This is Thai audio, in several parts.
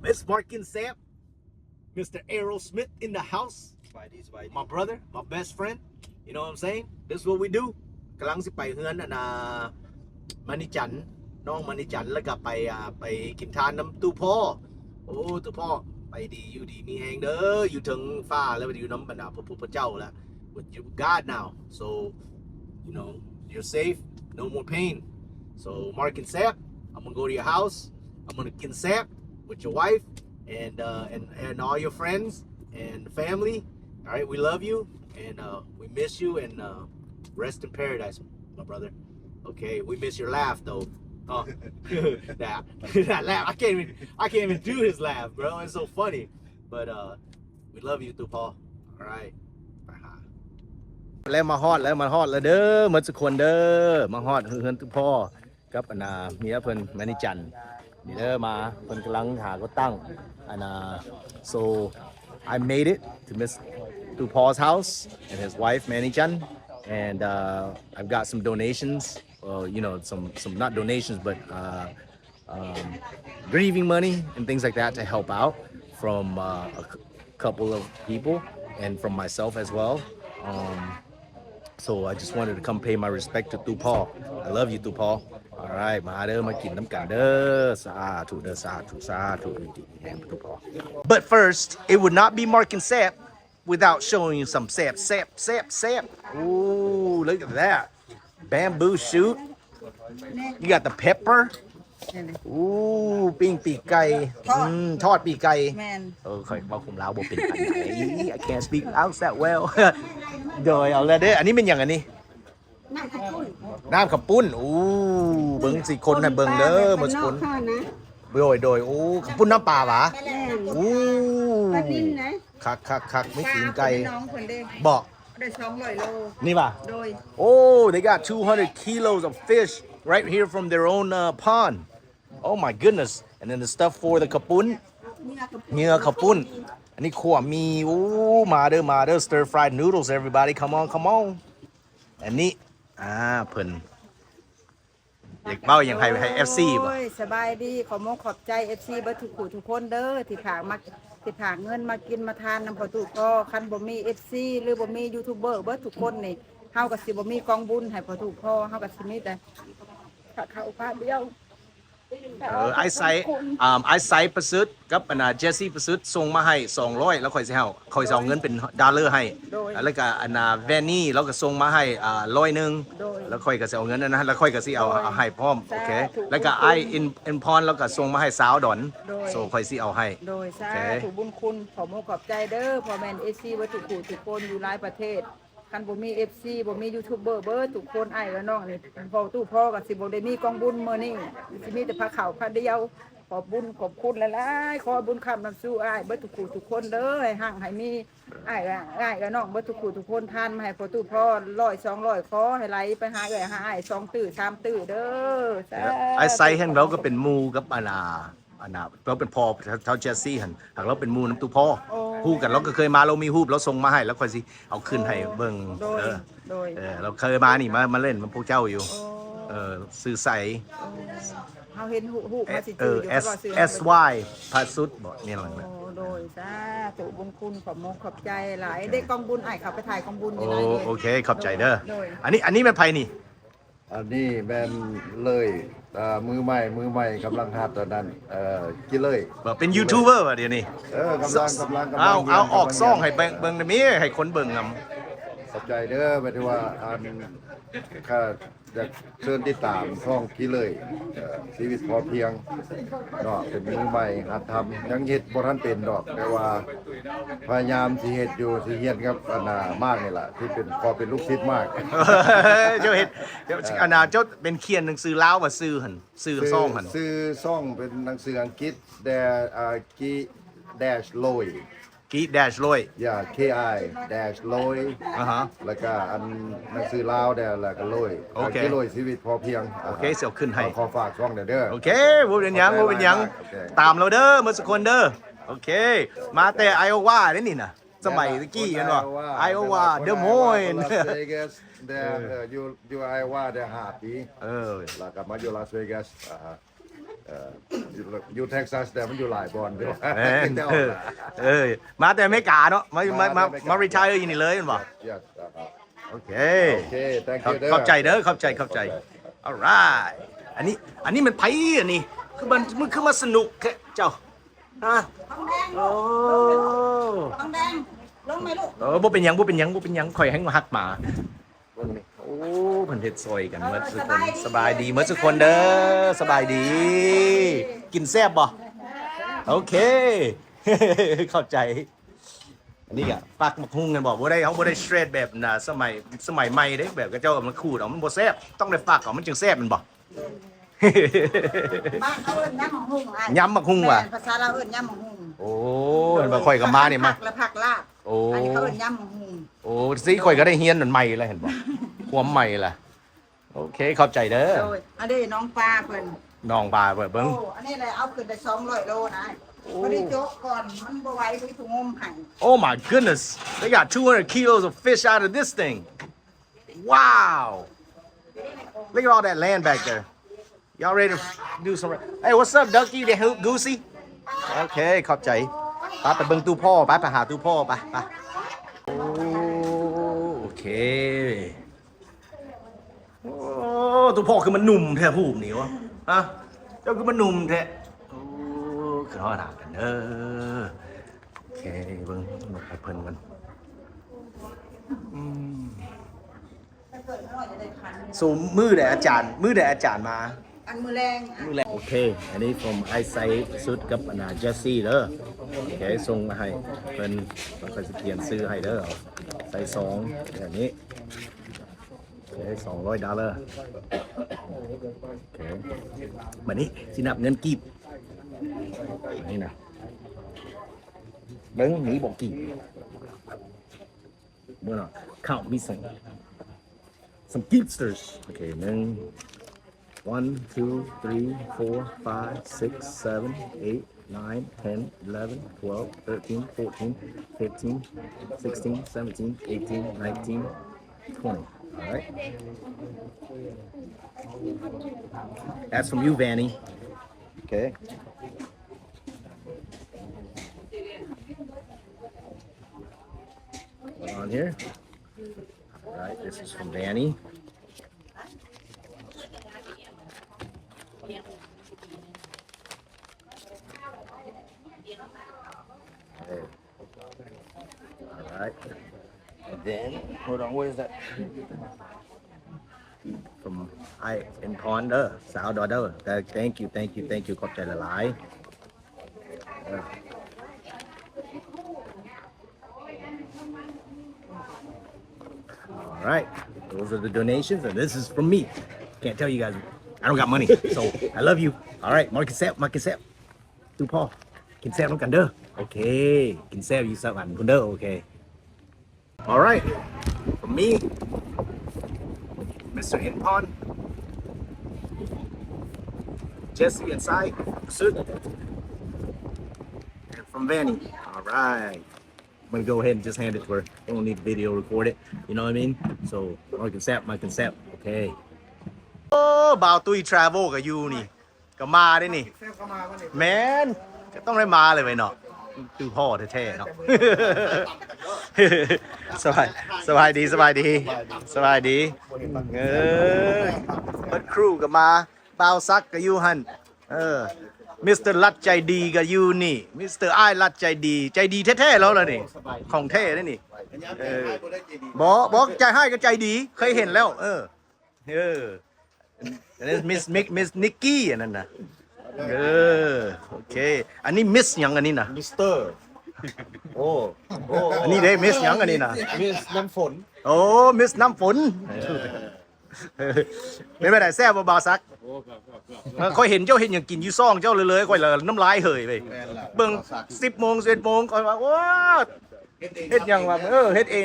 Miss Markin Sapp, Mr. Aerosmith in the house, my brother, my best friend, you know what I'm saying? This is what we do กำลังสิไปเฮือนมานิจันน้องมานิจันแล้วก็ไปกินทานน้ำตู้พ่อโอ้ตู้พ่อไปดีอยู่ดีมีแฮงเด้ออยู่ถึงฟ้าแล้วอยู่น้ำบรรดาพระพุทธเจ้าแล้ว with you God now so you know you're safe no more pain so Markin Sapp I'm gonna go to your house I'm gonna get Sapp with your wife and all your friends and family all right we love you and we miss you and rest in paradise my brother okay we miss your laugh though oh that laugh I can't even do his laugh bro it's so funny but we love you too Paul all right แล้วมาฮอดแล้วเด้อหมดทุกคนเด้อมาฮอดเฮือนทุกพ่อกับเมียเพิ่นแม่นิจันนี่เด้อมาเพิ่นกำลังหาก็ตั้งso I made it to Miss Paul's house and his wife Manny Chan and I've got some donations you know some not donations but grieving money and things like that to help out from a couple of people and from myself as well so I just wanted to come pay my respect to Tu Paul I love you Tu Paul all right มาเด้อมากินน้ำกันเด้อสาธุเด้อสาธุดีๆแห่งTu Paul but first it would not be Markin Sapp without showing you some sap ooh look at that bamboo shoot you got the pepper ooh ปิ้งปีกไก่ทอดปีกไก่ค่อยเว้าคุมลาวบ่เป็นปานใด I can't speak Lao that well โดยเอาแล้วเด้ออันนี้เป็นหยังอันนี้น้ำข้าวปุ้นอู้เบิ่งสิคนให้เบิ่งเด้อมื้อคนโดยอู้ข้าวปุ้นน้ำปลาหวะอู้คักๆๆมีตีนไก่บ่ได้200โลนี่ป่ะโดย Oh they got 200 kilos of fish right here from their own pond Oh my goodness and then the stuff for the ข้าวปุ้นเนื้อข้าวปุ้นอันนี้ขั่วมีอู้มาเด้อ stir fried noodles everybody come on อันนี้เพิ่นอยากเว้าหยังให้ FC บ่สบายดีขอบใจ FC เบิดทุกคนเด้อที่ฝากเงินมากินมาทานนำพ่อตู่พ่อคันบ่มี FC หรือบ่มียูทูบเบอร์เบิดทุกคนนี่เฮาก็สิบ่มีกองบุญให้พ่อตู่พ่อเฮาก็สิมีแต่ข้าวพาเดียวไอ้ไซประสิทธิ์กับเจสซี่ประสิทธิ์ส่งมาให้200แล้วค่อยสิค่อยเอาเงินเป็นดอลลาร์ให้แล้วก็แวนนี่แล้วก็ส่งมาให้100นึงแล้วค่อยก็สิเอาเงินนั้นแล้วค่อยก็สิเอาให้พร้อมโอเคแล้วก็อินพรแล้วก็ส่งมาให้สาวดอนโซค่อยสิเอาให้โดยสาธุบุญคุณขอบใจเด้อพ่อแม่ FC เบิดทุกคนอยู่หลายประเทศคันบ่มี FC บ่มียูทูบเบอร์เบิดทุกคนอ้ายและน้องนี่พ่อตู่พ่อก็สิบ่ได้มีกองบุญมื้อนี้สิมีแต่พระข้าวพระเดียวขอบคุณหลายๆขอบุญคำนำสู่อ้ายเบิดทุกคนเด้อให้หั่งให้มีอ้ายและน้องเบิดทุกคนทานมาให้พ่อตู่พ่อ100 200ขอให้ไหลไปหาหาอ้าย2ตื้อ3ตื้อเด้อไอ้ไซแห่งเราก็เป็นหมู่กับเราเป็นพ่อเท่าเจสซี่หั่นหากเราเป็นหมู่นำตู่พ่อฮู้กันเราก็เคยมาเรามีรูปเราส่งมาให้แล้วค่อยสิเอาขึ้นให้เบิ่งเราเคยมานี่มาเล่นมันพวกเจ้าอยู่ซื้อใสเฮาเห็นฮู้มาสิจื้ออยู่ก็ซื้อ SY พาสุดบ่นี่ล่ะโดยสาธุบุญคุณขอบใจหลายได้กองบุญอ้ายเขาไปถ่ายกองบุญอยู่ได้โอเคขอบใจเด้ออันนี้มันไผนี่อันนี้แม่นเลยมือใหม่กำลังหัดตอนนั้นกินเลยเป็นยูทูบเบอร์ว่ะเดี๋ยวนี้กำลังเอาออกซ่องให้เบิ่งได้มีให้คนเบิ่งนำขอบใจเด้อหมายถึงว่าค่าจะเชิญติดตามช่องกินเลยชีวิตพอเพียงเนาะเป็นมือใหม่หัดทำยังเฮ็ดบ่ทันเป็นดอกแต่ว่าพยายามสิเฮ็ดอยู่สิเฮียนครับมากนี่ล่ะที่เป็นพอเป็นลูกศิษย์มากเจ้าเฮ็ดเจ้าเป็นเขียนหนังสือลาวว่าซื้อหั่นซื้อซ่องหั่นซื้อซ่องเป็นหนังสืออังกฤษกี-ลอยกี-ลอยKI -ลอยแล้วก็อันหนังสือลาวแล้วก็ลอยกินเลยชีวิตพอเพียงโอเคสิเอาขึ้นให้ขอฝากช่องเด้อโอเคบ่เป็นหยังตามเราเด้อมื้อสักคนเด้อโอเคมาแต่ไอโอวาเด้นี่น่ะสมัยตะกี้เห็นบ่ไอโอวาเดอะมอยน์อยู่ไอโอวาได้5 ปีแล้วก็มาอยู่ลาสเวกัส อยู่เท็กซัสแต่มันอยู่หลายบอนเด้อ แม่นมาแต่อเมริกาเนาะมารีไทร์อยู่นี่เลยแม่นบ่ Yes โอเค โอเค thank you เข้าใจเด้อเข้าใจ alright อันนี้มันไผอันนี้คือมันคือมาสนุกแค่เจ้าฮะ ทองแดง โอ้ ทองแดงลงไหมลูก บ่เป็นหยังข่อยให้มาฮักหมาเบิ่งนี่โอ้เพิ่นเฮ็ดซอยกันหมดทุกคนสบายดีหมดทุกคนเด้อสบายดี กินแซ่บบ่โอเค เข้าใจอันนี้ก็ปักมักฮุ่งกันบ่ได้เฮาบ่ได้สเตรทแบบน่ะสมัยใหม่เด้แบบก็เจ้ามันขูดเอามันบ่แซ่บต้องได้ปักเอามันจึงแซ่บแม่นบ่ บ้านเขาเอิ้นยำมังหุงอ้าย ยำมักฮุ่งว่ะ แม่นภาษาลาวเอิ้นยำมังหุง โอ้เห็นบ่ข่อยก็มานี่มา และผักลาบ โอ้ อันนี้เขาเอิ้นยำมังหุง โอ้สิข่อยก็ได้เฮียนนั่นใหม่แล้วเห็นบ่ความใหม่ล่ะโอเคเข้าใจเด้อ โดยอันนี้น้องปลาเพิ่น น้องบาเบิ่ง โอ้อันนี้เลยเอาขึ้นได้200โลนะพอดีโจ๊กก่อนมันบ่ไหวไปถุงงมให้ Oh my goodness. They got 200 kilos of fish out of this thing. Wow. Look at all that land back there. Y'all ready to do some... Hey, what's up, Ducky? The Goosey? Okay, ขอบใจไปเบิ่งตู้พ่อไปหาตู้พ่อไปโอเคโอ้ตู้พ่อคือมันหนุ่มแท้ผู้นี่วะฮะเจ้าคือมันหนุ่มแท้โอ้คือเขาหากันเด้อโอเคเบิ่งนกไปเพิ่นกัน ถ้าเกิดน้อยจะได้คัน so มือใดอาจารย์มา อันมือแรง มือแรกโอเค อันนี้ผมไอไซสุดกับเจสซี่เด้อโอเคส่งมาให้เพิ่นแล้วก็สิเขียนซื้อให้เด้อใส่ซองแบบนี้โอเค$200โอเคบัดนี้สินับเงินกีบนี่นะเบิ่งหนีบอกกีบเมื่อน่ะ count me some geepsters โอเค1 1, 2, 3, 4, 5, 6, 7, 8, 9, 10, 11, 12, 13, 14, 15, 16, 17, 18, 19, 20. All right. That's from you, Vanny. Okay. Put on here. All right, this is from Vanny. Okay. All right. And then, hold on, what is that? From I in Ponder, South Daughter. Thank you. ขอบใจหลายๆ All right. Those are the donations, and this is from me. Can't tell you guys. I don't got money, so I love you. All right, Mark and Sep. ดูพ่อกินแซ่บน้ำกันเด้อโอเคกินแซ่บอยู่สักวันคุณเด้อโอเค Alright from me Mr. Inpon Jesse inside Sud and from Vanny alright I'm gonna go ahead and just hand it to her I don't need to video record it you know what I mean so Mark and Sep okay โอ้บ่าวตุ้ย travel กับยูนี่ก็มาได้นี่แมนก็ต้องได้มาเลยไว้เนาะดูพ่อแท้ๆเนาะ สบายดีบัดครูก็มาบ่าวซักก็อยู่หั่นมิสเตอร์ลัดใจดีก็อยู่นี่มิสเตอร์อ้ายลัดใจดีแท้ๆแล้วล่ะนี่ของแท้เด้นี่บอกใจให้ก็ใจดีเคยเห็นแล้วอันนี้มิสนิกกี้อันนั้นน่ะโอเคอันนี้มิสหยังอันนี้น่ะมิสเตอร์โอ้อันนี้เด้มิสหยังอันนี้น่ะมิสน้ำฝนโอ้มิสน้ำฝนเป็นไปได้แซ่บบ่บ่าวซักค่อยเห็นเจ้าเห็นหยังกินอยู่ซ่องเจ้าเลยค่อยละน้ำลายเหยไปเบิ่ง 10:00 น 11:00 นค่อยว่าโอ้เฮ็ดหยังวะเฮ็ดเอง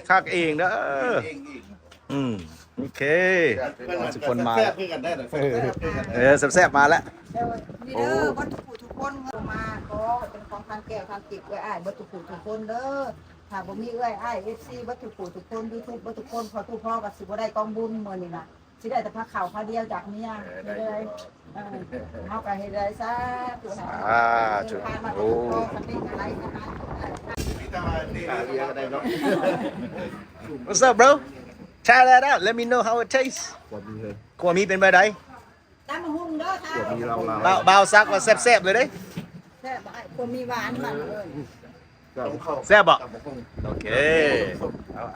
คักเองเด้อโอเคทุกคนมาแล้วแซ่บๆมาแล้วนี่เด้อบ่ทุกคนมาขอเป็นของทางแก้วทางจิตเอ้ยอ้ายบ่ทุกคนเด้อถ้าบ่มีเอ้ยอ้าย FC บ่ทุกคน YouTube บ่ทุกคนพอทุกพ่อก็สิบ่ได้กองบุญมื้อนี้น่ะ สิได้แต่พักข้าวข้าวเดียวจากเมียเฮ็ดได้เฮาก็เฮ็ดได้ซะตัวนั้นโอ้มันเป็นอะไรนะคะ What's up bro try that out let me know how it tastes กัวมีเป็นไปได้ ตำหุ่งเด้อค่ะ มีเรา บ่าวซักว่าแซ่บๆเลยเด้ แซ่บบ่ควรมีหวานมันเลย แซ่บบ่โอเค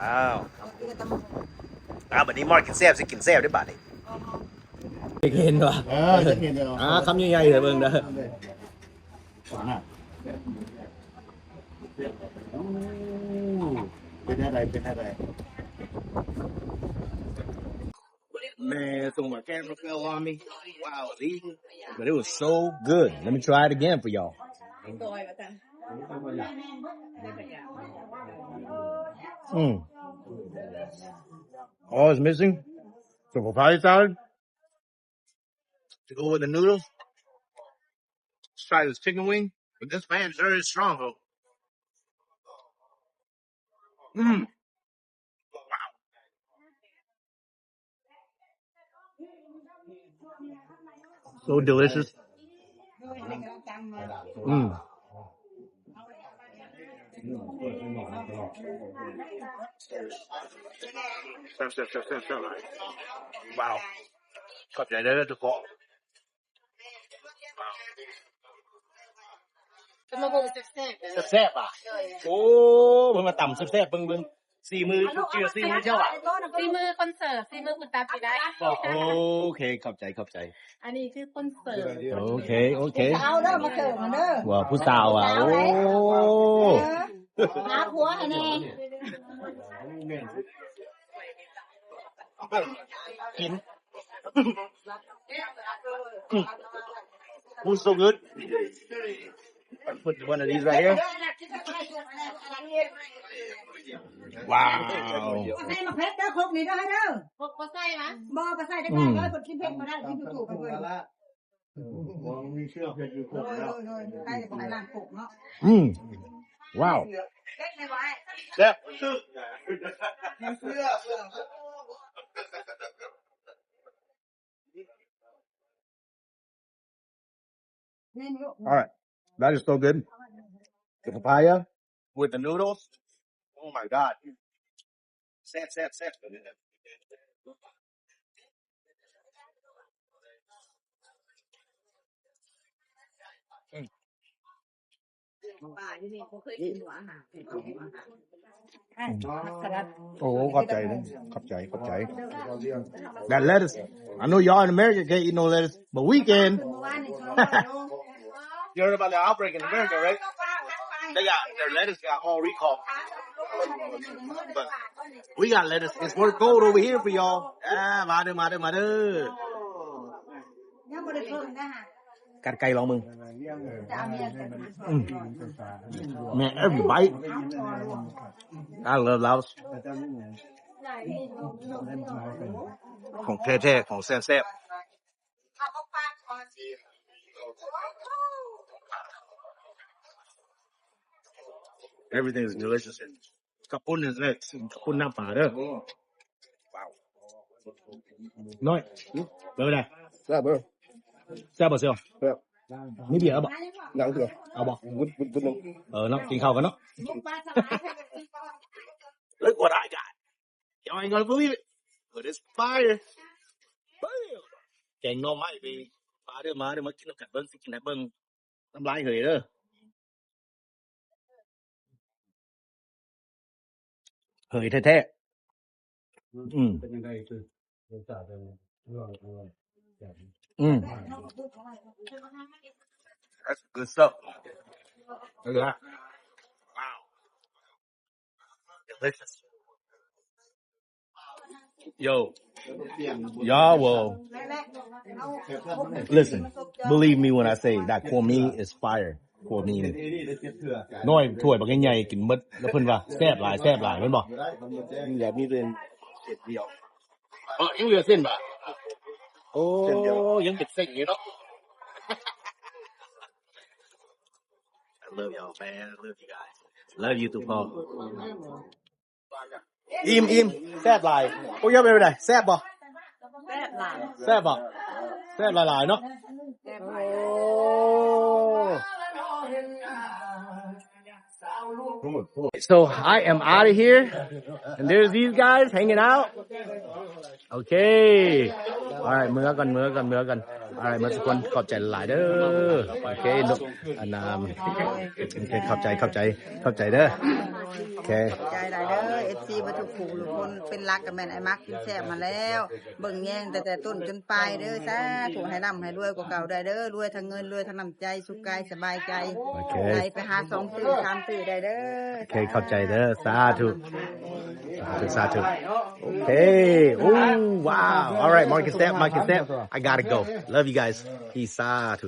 เอา กินกับตำหุ่ง บัดนี้มอร์กินแซ่บสิกินแซ่บได้บัดนี้เห็นว่ะจะเห็นเนาะ คำใหญ่ๆเลยเบิ่งเด้อ เป็นอะไรเป็นอะไร Man, so my camera fell on me while I was eating, but it was so good. Let me try it again for y'all. All is missing the papaya salad to go with the noodles. Let's try this chicken wing, but this man sure is strong though. So delicious. Wow. ขอบใจเด้อทุกคน จะมาบ่งแซ่บๆเด้อ แซ่บอ่ะโอ้เพิ่นมาตำแซ่บๆเบิ่งๆ4มือเชื่อ4มือเจ้าอ่ะ ฝีมือคนเสิร์ฟฝีมือคุณตาปีได้ โอเคขอบใจ อันนี้คือคนเสิร์ฟ โอเค เอาเด้อมาเสิร์ฟมาเด้อ ว่าผู้สาวอ่ะโอ้ หาผัวให้แน่ กิน Food so good. I put one of these right here. Wow. ให้มาเพชรเด้อครบนี่เด้อให้เด้อ พวกบ่ใส่มะ บ่ไปใส่จักหน่อยเด้อคนกินเผ็ดบ่ได้กินถูกๆไปเพิ่น มีเชือกอยู่ โดยใครจะไปร้านปลูกเนาะ Wow. เล็กไม่ไหว Yep. นี่ลูก All right. That is so good. The papaya with the noodles. Oh my God. Sad. Oh, ขอบใจนะขอบใจ That lettuce. I know y'all in America can't eat no lettuce, but we can. You heard about the outbreak in America, right? They got their lettuce got all recall. But we got lettuce. It's worth gold over here for y'all. มาเด้อ ยังบ่ได้เพิ่มนะฮะ กัดไก่ลองมึง จะเอาเมียกัน Man, every bite. I love Laos. ของแท้ๆของแซ่บๆ Everything is delicious. กระปุ้น is next. กระปุ้นน้ำปลาเด้อ Wow. น้อยเป็นไง แซ่บเด้อ แซ่บบ่เซียว แซ่บ มีเบียร์บ่ หนังเถื่อ เอาบ่ วุ้นนึง เนาะกินข้าวกันเนาะ Look what I got. Y'all ain't gonna believe it. But it's fire. Bam. แกงหน่อไม้ไปปลาเด้อมากินน้ำกันเบิ่งสิกินให้เบิ่งน้ำลายเหยเด้อเหยแท้ๆเป็นยังไงคือรสชาติเป็นThat's good stuff. Look at that. Wow. Delicious. Yo, y'all will listen. Believe me when I say that corn meat is fire. Corn meat. น้อยถ้วยบักใหญ่ๆกินหมดแล้วเพิ่นว่าแซ่บหลายแม่นบ่แบบนี้เป็นเส้นเดียวยังเหลือเส้นบ่โอ้ยังเป็นเส้นอยู่เนาะ I love y'all man. I love you guys. Love you too, Paul. อิ่มแซ่บหลายโอ้ยยังเป็นไงแซ่บบ่ แซ่ หลาย แซ่บบ่แซ่บหลายๆเนาะ แซ่บ โอ้ So I am out of here and there's these guys hanging out. Okay. All right, มื้อกัน All right มาทุกคนขอบใจหลายเด้อ Okay, look อันOkay ขอบใจเด้อ Okay. ใจหลายเด้อ FC บ่ทุกผู้ทุกคนเป็นรักกับแม่นไอ้มักกินแซ่บมาแล้วเบิ่งแย่งแต่ต้นจนปลายเด้อสาธุให้ร่ำให้รวยกว่าเก่าได้เด้อรวยทั้งเงินรวยทั้งน้ำใจสุขกายสบายใจ Okay. ไปหา2ตื่น3ตื่นได้เด้อ Okay ขอบใจเด้อสาธุ Okay. Oh, wow. All right, Marcus Step. I gotta go. Love you guys. Peace out.